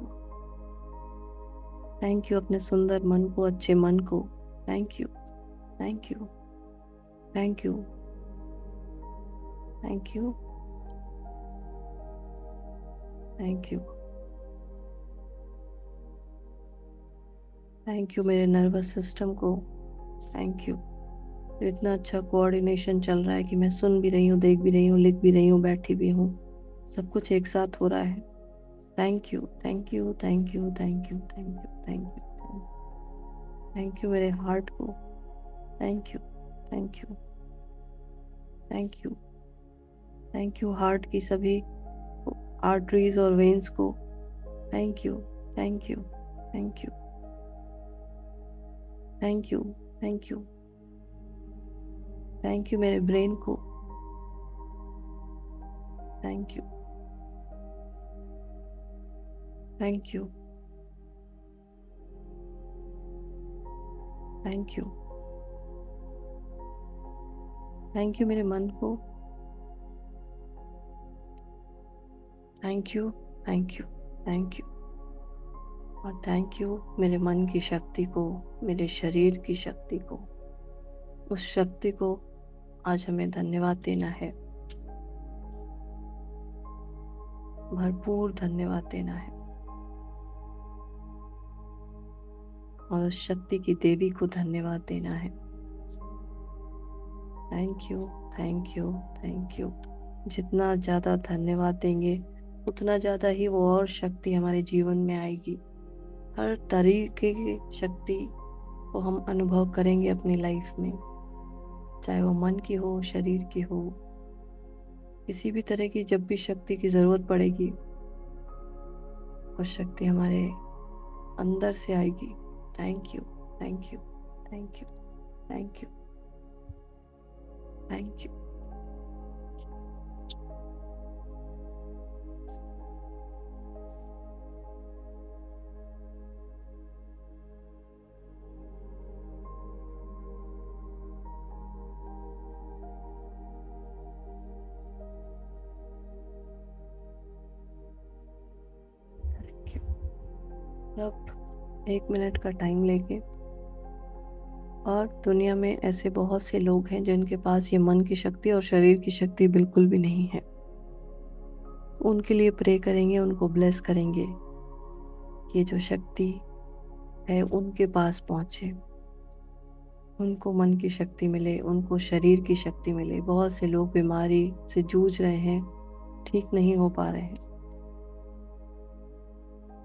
[SPEAKER 1] thank you अपने सुंदर मन को, अच्छे मन को, thank you, thank you, thank you, thank you, thank you, thank you मेरे नर्वस सिस्टम को, थैंक यू। इतना अच्छा कोऑर्डिनेशन चल रहा है कि मैं सुन भी रही हूँ, देख भी रही हूँ, लिख भी रही हूँ, बैठी भी हूँ, सब कुछ एक साथ हो रहा है। Thank you, thank you, thank you, thank you, thank you, thank you, thank you मेरे हार्ट को, thank you, thank you, thank you, thank you heart की सभी आर्टरीज और वेन्स को, thank you, thank you, thank you, thank you, thank you, thank you मेरे brain को, thank you, thank you, thank you, thank you मेरे मन को, thank you, thank you, thank you. और थैंक यू मेरे मन की शक्ति को, मेरे शरीर की शक्ति को। उस शक्ति को आज हमें धन्यवाद देना है। भरपूर धन्यवाद देना है और उस शक्ति की देवी को धन्यवाद देना है। Thank you, thank you, thank you. जितना ज़्यादा धन्यवाद देंगे उतना ज़्यादा ही वो और शक्ति हमारे जीवन में आएगी। हर तरीके की शक्ति को हम अनुभव करेंगे अपनी लाइफ में, चाहे वो मन की हो, शरीर की हो। किसी भी तरह की जब भी शक्ति की ज़रूरत पड़ेगी वो शक्ति हमारे अंदर से आएगी। Thank you, thank you, thank you, thank you, thank you. अब 1 मिनट का टाइम लेके, और दुनिया में ऐसे बहुत से लोग हैं जिनके पास ये मन की शक्ति और शरीर की शक्ति बिल्कुल भी नहीं है। तो उनके लिए प्रे करेंगे, उनको ब्लेस करेंगे, ये जो शक्ति है उनके पास पहुँचे, उनको मन की शक्ति मिले, उनको शरीर की शक्ति मिले। बहुत से लोग बीमारी से जूझ रहे हैं, ठीक नहीं हो पा रहे हैं।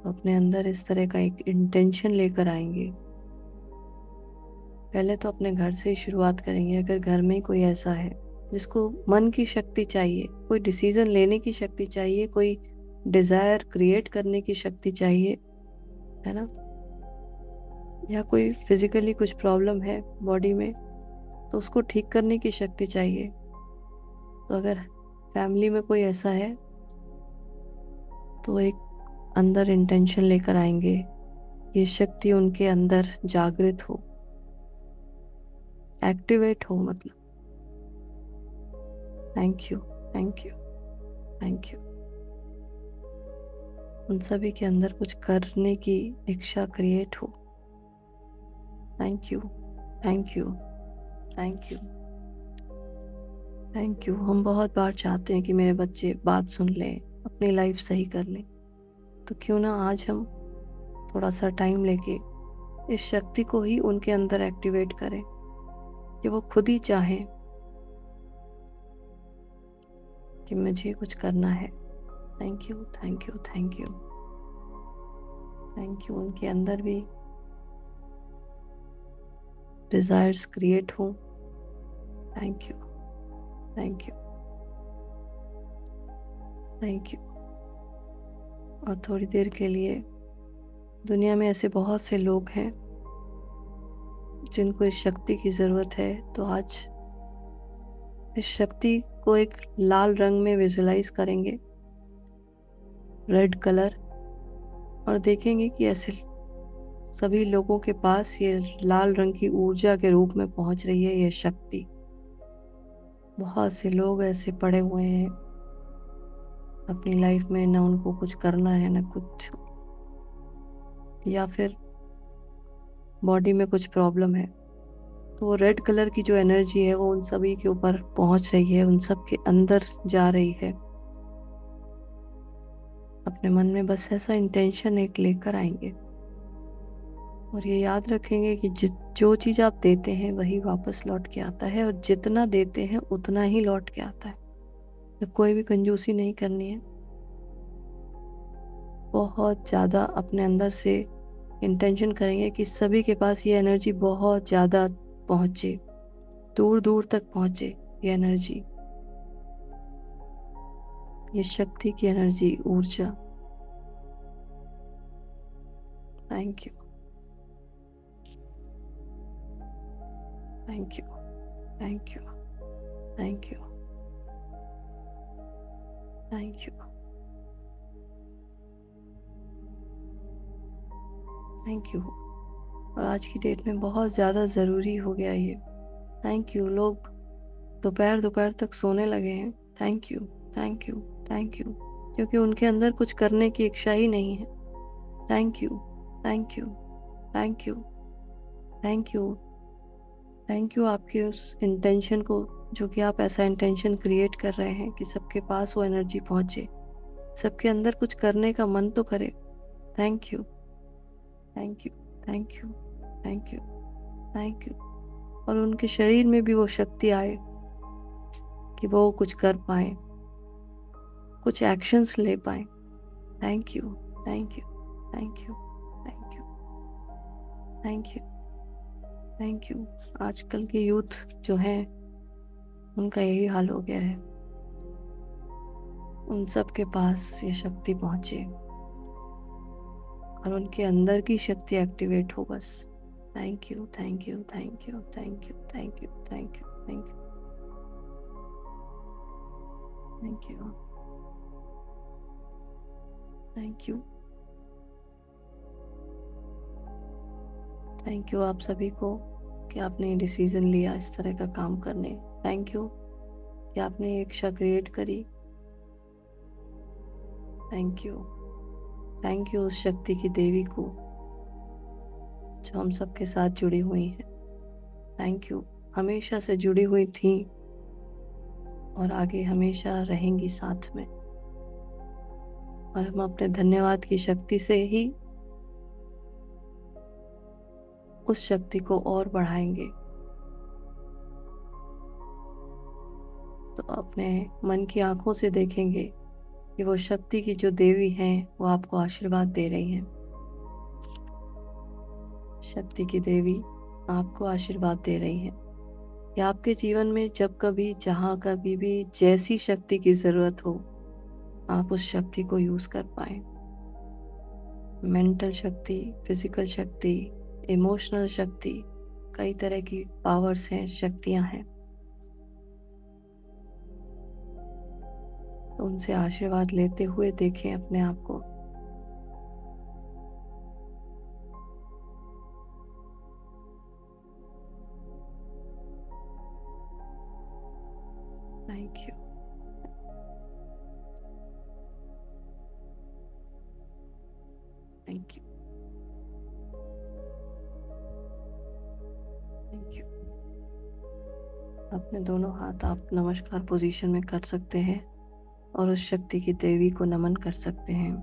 [SPEAKER 1] अपने अंदर इस तरह का एक इंटेंशन लेकर आएंगे। पहले तो अपने घर से ही शुरुआत करेंगे। अगर घर में कोई ऐसा है जिसको मन की शक्ति चाहिए, कोई डिसीजन लेने की शक्ति चाहिए, कोई डिजायर क्रिएट करने की शक्ति चाहिए, है ना, या कोई फिजिकली कुछ प्रॉब्लम है बॉडी में तो उसको ठीक करने की शक्ति चाहिए, तो अगर फैमिली में कोई ऐसा है तो एक अंदर इंटेंशन लेकर आएंगे, ये शक्ति उनके अंदर जागृत हो, एक्टिवेट हो। मतलब thank you, thank you, thank you. उन सभी के अंदर कुछ करने की इच्छा क्रिएट हो। Thank you, thank you, thank you, thank you. हम बहुत बार चाहते हैं कि मेरे बच्चे बात सुन लें, अपनी लाइफ सही कर लें, तो क्यों ना आज हम थोड़ा सा टाइम लेके इस शक्ति को ही उनके अंदर एक्टिवेट करें कि वो खुद ही चाहें कि मुझे कुछ करना है। Thank you, thank you, thank you, thank you. उनके अंदर भी डिजायर्स क्रिएट हो। Thank you, thank you, thank you. और थोड़ी देर के लिए, दुनिया में ऐसे बहुत से लोग हैं जिनको इस शक्ति की ज़रूरत है, तो आज इस शक्ति को एक लाल रंग में विजुलाइज करेंगे, रेड कलर, और देखेंगे कि ऐसे सभी लोगों के पास ये लाल रंग की ऊर्जा के रूप में पहुंच रही है ये शक्ति। बहुत से लोग ऐसे पड़े हुए हैं अपनी लाइफ में, ना उनको कुछ करना है ना कुछ, या फिर बॉडी में कुछ प्रॉब्लम है, तो वो रेड कलर की जो एनर्जी है वो उन सभी के ऊपर पहुंच रही है, उन सब के अंदर जा रही है। अपने मन में बस ऐसा इंटेंशन एक लेकर आएंगे और ये याद रखेंगे कि जो चीज़ आप देते हैं वही वापस लौट के आता है, और जितना देते हैं उतना ही लौट के आता है। तो कोई भी कंजूसी नहीं करनी है। बहुत ज़्यादा अपने अंदर से इंटेंशन करेंगे कि सभी के पास ये एनर्जी बहुत ज़्यादा पहुँचे, दूर दूर तक पहुँचे ये एनर्जी, ये शक्ति की एनर्जी, ऊर्जा। Thank you, thank you, thank you, thank you, thank you, thank you. और आज की डेट में बहुत ज़्यादा ज़रूरी हो गया ये। Thank you. लोग दोपहर दोपहर तक सोने लगे हैं। Thank you, thank you, thank you, क्योंकि उनके अंदर कुछ करने की इच्छा ही नहीं है। Thank you, thank you, thank you, thank you, thank you आपके उस इंटेंशन को, जो कि आप ऐसा इंटेंशन क्रिएट कर रहे हैं कि सबके पास वो एनर्जी पहुंचे, सबके अंदर कुछ करने का मन तो करे। Thank you, thank you, thank you, thank you, thank you. और उनके शरीर में भी वो शक्ति आए कि वो कुछ कर पाए, कुछ एक्शंस ले पाए। Thank you, thank you, thank you, thank you, thank you, thank you. आजकल के यूथ जो है उनका यही हाल हो गया है। उन सब के पास ये शक्ति पहुंचे और उनके अंदर की शक्ति एक्टिवेट हो बस। Thank you, thank you, thank you, thank you, thank you, thank you, thank you, thank you, thank you, thank you आप सभी को कि आपने डिसीजन लिया इस तरह का काम करने। थैंक यू कि आपने एक इच्छा क्रिएट करी। थैंक यू, थैंक यू उस शक्ति की देवी को जो हम सबके साथ जुड़ी हुई है। थैंक यू, हमेशा से जुड़ी हुई थी और आगे हमेशा रहेंगी साथ में। और हम अपने धन्यवाद की शक्ति से ही उस शक्ति को और बढ़ाएंगे। तो अपने मन की आंखों से देखेंगे कि वो शक्ति की जो देवी हैं वो आपको आशीर्वाद दे रही हैं। शक्ति की देवी आपको आशीर्वाद दे रही हैं कि आपके जीवन में जब कभी जहाँ कभी भी जैसी शक्ति की जरूरत हो आप उस शक्ति को यूज कर पाए। मेंटल शक्ति, फिजिकल शक्ति, इमोशनल शक्ति, कई तरह की पावर्स हैं, शक्तियां हैं। तो उनसे आशीर्वाद लेते हुए देखें अपने आप को। Thank you, thank you, thank you. अपने दोनों हाथ आप नमस्कार पोजीशन में कर सकते हैं और उस शक्ति की देवी को नमन कर सकते हैं।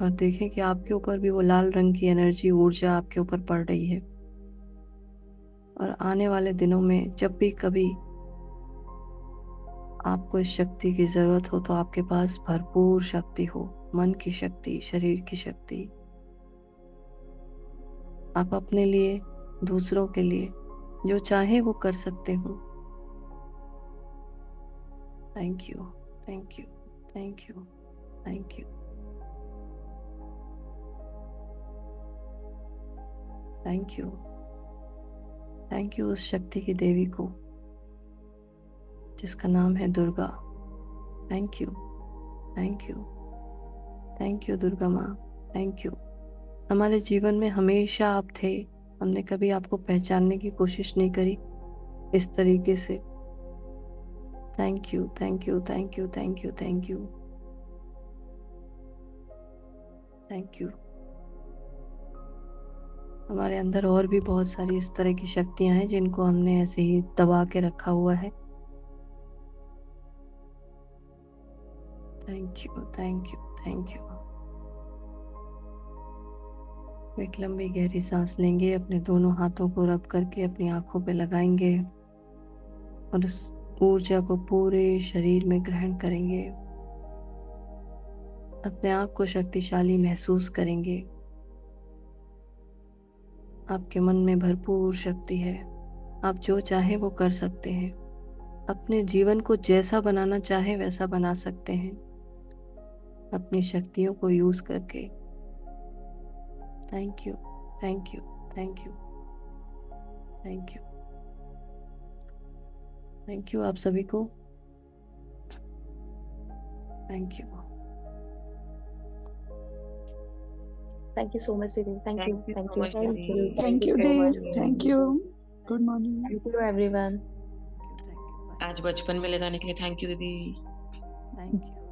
[SPEAKER 1] और देखें कि आपके ऊपर भी वो लाल रंग की एनर्जी, ऊर्जा आपके ऊपर पड़ रही है। और आने वाले दिनों में जब भी कभी आपको इस शक्ति की जरूरत हो तो आपके पास भरपूर शक्ति हो, मन की शक्ति, शरीर की शक्ति। आप अपने लिए, दूसरों के लिए जो चाहे वो कर सकते हो। Thank you, thank you, thank you, thank you, thank you, thank you उस शक्ति की देवी को जिसका नाम है Durga. Thank you, thank you, thank you Durga माँ। थैंक यू, हमारे जीवन में हमेशा आप थे। हमने कभी आपको पहचानने की कोशिश नहीं करी इस तरीके से। Thank you, thank you, thank you, thank you, thank you, thank you. हमारे अंदर और भी बहुत सारी इस तरह की शक्तियां हैं जिनको हमने ऐसे ही दबा के रखा हुआ है। Thank you, thank you, thank you. एक लंबी गहरी सांस लेंगे, अपने दोनों हाथों को रब करके अपनी आंखों पे लगाएंगे और उस ऊर्जा को पूरे शरीर में ग्रहण करेंगे। अपने आप को शक्तिशाली महसूस करेंगे। आपके मन में भरपूर शक्ति है। आप जो चाहे वो कर सकते हैं। अपने जीवन को जैसा बनाना चाहे वैसा बना सकते हैं अपनी शक्तियों को यूज करके। Thank you, thank you, thank you, thank you, thank you आप सभी को। Thank you,
[SPEAKER 2] Thank you so much, Didi. Thank you. Thank you.
[SPEAKER 3] Thank you.
[SPEAKER 4] Thank you, Dee. Thank you. Good morning.
[SPEAKER 2] Thank you, everyone.
[SPEAKER 1] Thank you,
[SPEAKER 3] आज बचपन में ले जाने के लिए थैंक यू दीदी।
[SPEAKER 1] Thank you.